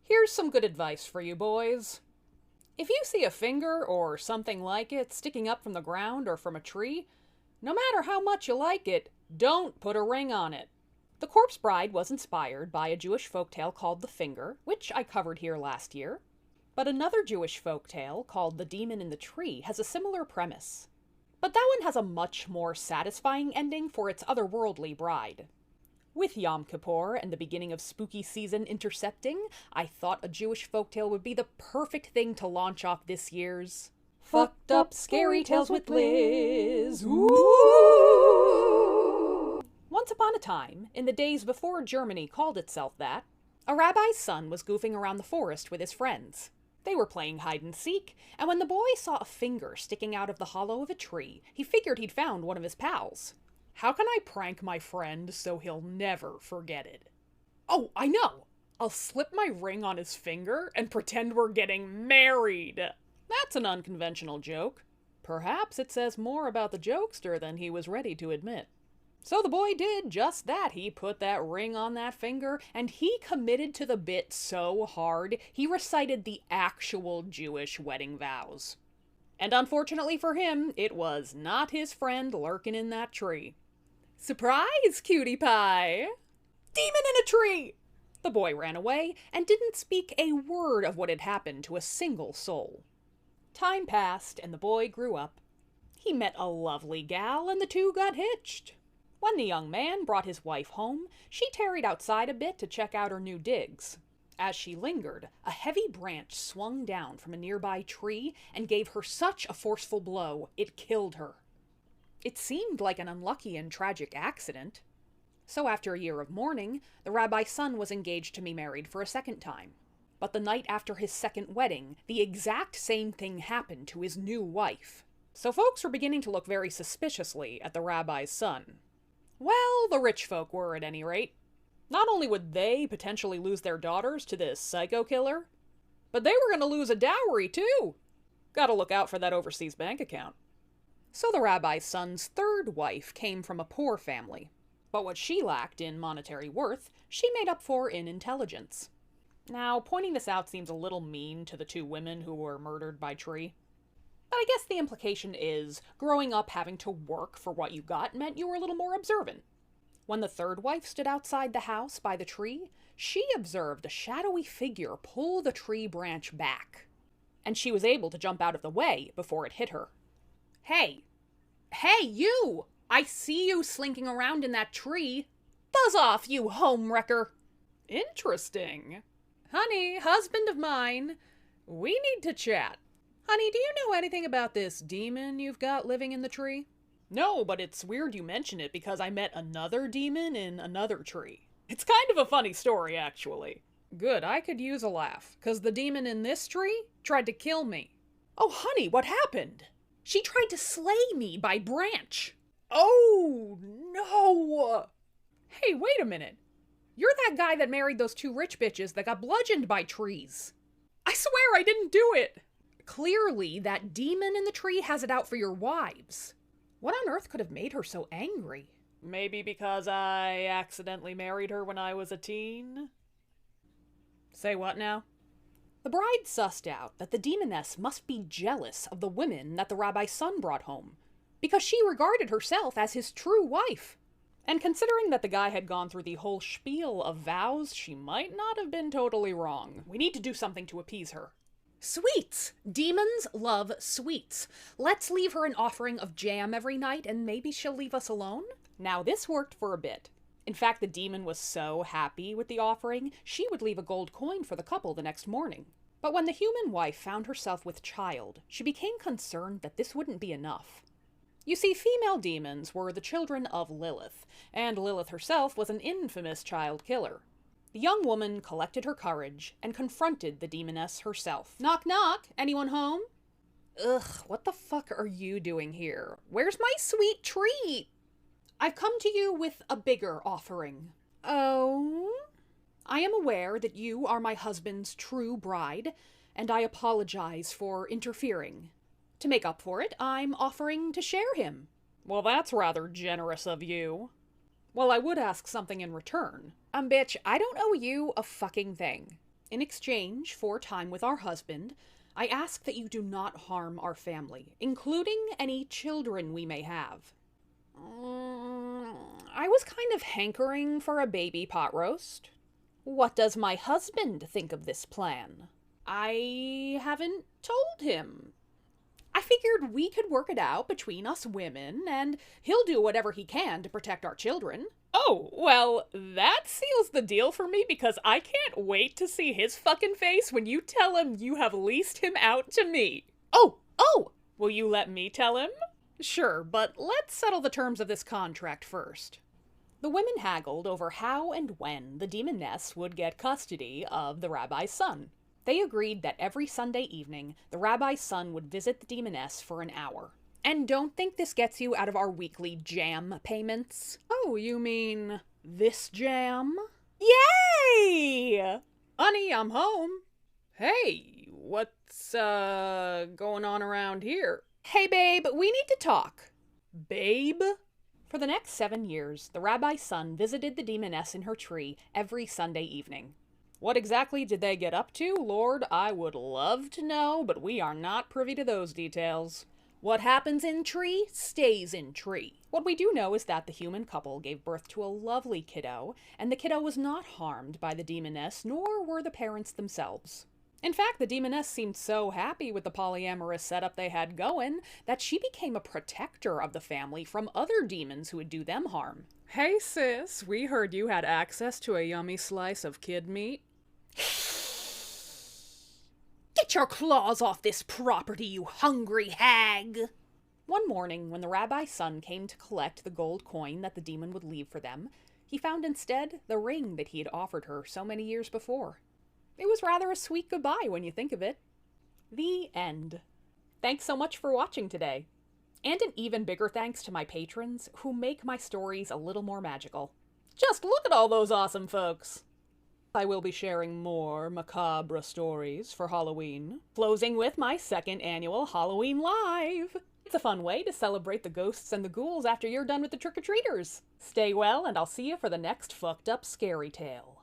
Here's some good advice for you boys. If you see a finger or something like it sticking up from the ground or from a tree, no matter how much you like it, don't put a ring on it. The Corpse Bride was inspired by a Jewish folktale called The Finger, which I covered here last year. But another Jewish folktale called The Demon in the Tree has a similar premise. But that one has a much more satisfying ending for its otherworldly bride. With Yom Kippur and the beginning of spooky season intercepting, I thought a Jewish folktale would be the perfect thing to launch off this year's Fucked Up Scary Tales with Liz. Ooh. Once upon a time, in the days before Germany called itself that, a rabbi's son was goofing around the forest with his friends. They were playing hide and seek, and when the boy saw a finger sticking out of the hollow of a tree, he figured he'd found one of his pals. How can I prank my friend so he'll never forget it? Oh, I know! I'll slip my ring on his finger and pretend we're getting married! That's an unconventional joke. Perhaps it says more about the jokester than he was ready to admit. So the boy did just that. He put that ring on that finger, and he committed to the bit so hard, he recited the actual Jewish wedding vows. And unfortunately for him, it was not his friend lurking in that tree. Surprise, cutie pie! Demon in a tree! The boy ran away and didn't speak a word of what had happened to a single soul. Time passed and the boy grew up. He met a lovely gal and the two got hitched. When the young man brought his wife home, she tarried outside a bit to check out her new digs. As she lingered, a heavy branch swung down from a nearby tree and gave her such a forceful blow, it killed her. It seemed like an unlucky and tragic accident. So after a year of mourning, the rabbi's son was engaged to be married for a second time. But the night after his second wedding, the exact same thing happened to his new wife. So folks were beginning to look very suspiciously at the rabbi's son. Well, the rich folk were at any rate. Not only would they potentially lose their daughters to this psycho killer, but they were going to lose a dowry too. Gotta look out for that overseas bank account. So the rabbi's son's third wife came from a poor family. But what she lacked in monetary worth, she made up for in intelligence. Now, pointing this out seems a little mean to the two women who were murdered by tree. But I guess the implication is, growing up having to work for what you got meant you were a little more observant. When the third wife stood outside the house by the tree, she observed a shadowy figure pull the tree branch back. And she was able to jump out of the way before it hit her. Hey! Hey, you! I see you slinking around in that tree. Buzz off, you home wrecker! Interesting. Honey, husband of mine, we need to chat. Honey, do you know anything about this demon you've got living in the tree? No, but it's weird you mention it because I met another demon in another tree. It's kind of a funny story, actually. Good, I could use a laugh, 'cause the demon in this tree tried to kill me. Oh, honey, what happened? She tried to slay me by branch. Oh, no! Hey, wait a minute. You're that guy that married those two rich bitches that got bludgeoned by trees. I swear I didn't do it! Clearly, that demon in the tree has it out for your wives. What on earth could have made her so angry? Maybe because I accidentally married her when I was a teen? Say what now? The bride sussed out that the demoness must be jealous of the women that the rabbi's son brought home, because she regarded herself as his true wife. And considering that the guy had gone through the whole spiel of vows, she might not have been totally wrong. We need to do something to appease her. Sweets! Demons love sweets. Let's leave her an offering of jam every night and maybe she'll leave us alone? Now this worked for a bit. In fact, the demon was so happy with the offering, she would leave a gold coin for the couple the next morning. But when the human wife found herself with child, she became concerned that this wouldn't be enough. You see, female demons were the children of Lilith, and Lilith herself was an infamous child killer. The young woman collected her courage and confronted the demoness herself. Knock knock, anyone home? Ugh, what the fuck are you doing here? Where's my sweet treat? I've come to you with a bigger offering. Oh? I am aware that you are my husband's true bride, and I apologize for interfering. To make up for it, I'm offering to share him. Well, that's rather generous of you. Well, I would ask something in return. Bitch, I don't owe you a fucking thing. In exchange for time with our husband, I ask that you do not harm our family, including any children we may have. I was kind of hankering for a baby pot roast. What does my husband think of this plan? I haven't told him. I figured we could work it out between us women, and he'll do whatever he can to protect our children. Oh, well, that seals the deal for me because I can't wait to see his fucking face when you tell him you have leased him out to me. Oh! Will you let me tell him? Sure, but let's settle the terms of this contract first. The women haggled over how and when the demoness would get custody of the rabbi's son. They agreed that every Sunday evening, the rabbi's son would visit the demoness for an hour. And don't think this gets you out of our weekly jam payments. Oh, you mean this jam? Yay! Honey, I'm home. Hey, what's, going on around here? Hey, babe, we need to talk. Babe? For the next 7 years, the rabbi's son visited the demoness in her tree every Sunday evening. What exactly did they get up to? Lord, I would love to know, but we are not privy to those details. What happens in tree stays in tree. What we do know is that the human couple gave birth to a lovely kiddo, and the kiddo was not harmed by the demoness, nor were the parents themselves. In fact, the demoness seemed so happy with the polyamorous setup they had going that she became a protector of the family from other demons who would do them harm. Hey sis, we heard you had access to a yummy slice of kid meat. Get your claws off this property, you hungry hag! One morning, when the rabbi's son came to collect the gold coin that the demon would leave for them, he found instead the ring that he had offered her so many years before. It was rather a sweet goodbye when you think of it. The end. Thanks so much for watching today. And an even bigger thanks to my patrons who make my stories a little more magical. Just look at all those awesome folks! I will be sharing more macabre stories for Halloween, closing with my second annual Halloween Live. It's a fun way to celebrate the ghosts and the ghouls after you're done with the trick-or-treaters. Stay well, and I'll see you for the next fucked up scary tale.